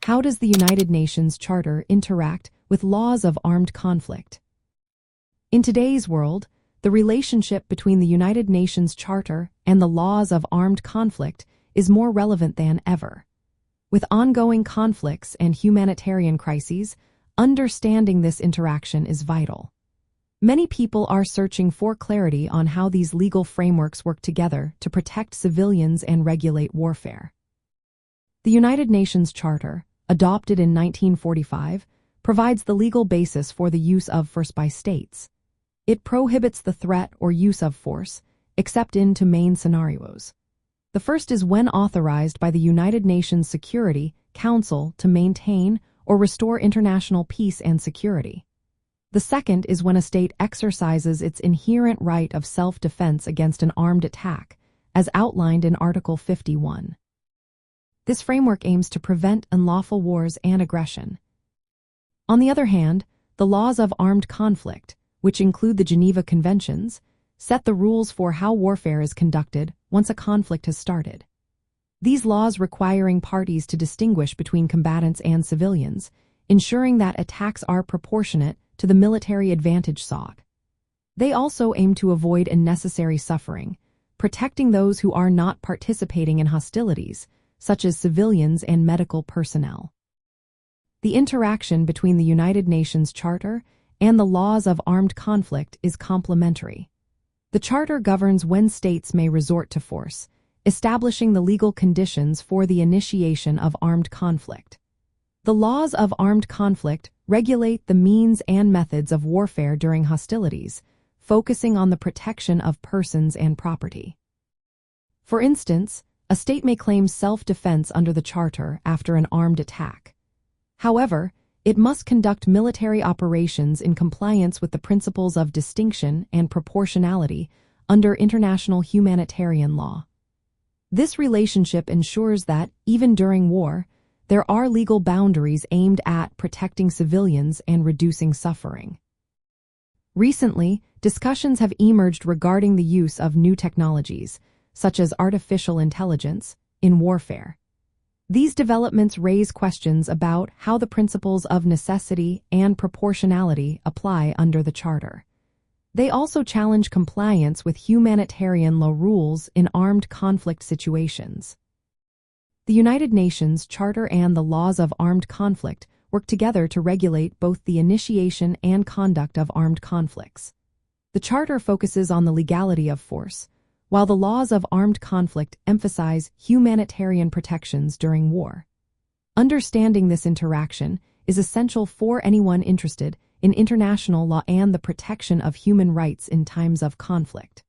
How does the United Nations Charter interact with laws of armed conflict? In today's world, the relationship between the United Nations Charter and the laws of armed conflict is more relevant than ever. With ongoing conflicts and humanitarian crises, understanding this interaction is vital. Many people are searching for clarity on how these legal frameworks work together to protect civilians and regulate warfare. The United Nations Charter, adopted in 1945, provides the legal basis for the use of force by states. It prohibits the threat or use of force, except in two main scenarios. The first is when authorized by the United Nations Security Council to maintain or restore international peace and security. The second is when a state exercises its inherent right of self-defense against an armed attack, as outlined in Article 51. This framework aims to prevent unlawful wars and aggression. On the other hand, the laws of armed conflict, which include the Geneva Conventions, set the rules for how warfare is conducted once a conflict has started. These laws requiring parties to distinguish between combatants and civilians, ensuring that attacks are proportionate to the military advantage sought. They also aim to avoid unnecessary suffering, protecting those who are not participating in hostilities, such as civilians and medical personnel. The interaction between the United Nations Charter and the laws of armed conflict is complementary. The Charter governs when states may resort to force, establishing the legal conditions for the initiation of armed conflict. The laws of armed conflict regulate the means and methods of warfare during hostilities, focusing on the protection of persons and property. For instance, a state may claim self-defense under the Charter after an armed attack. However, it must conduct military operations in compliance with the principles of distinction and proportionality under international humanitarian law. This relationship ensures that, even during war, there are legal boundaries aimed at protecting civilians and reducing suffering. Recently, discussions have emerged regarding the use of new technologies, such as artificial intelligence, in warfare. These developments raise questions about how the principles of necessity and proportionality apply under the Charter. They also challenge compliance with humanitarian law rules in armed conflict situations. The United Nations Charter and the laws of armed conflict work together to regulate both the initiation and conduct of armed conflicts. The Charter focuses on the legality of force, while the laws of armed conflict emphasize humanitarian protections during war. Understanding this interaction is essential for anyone interested in international law and the protection of human rights in times of conflict.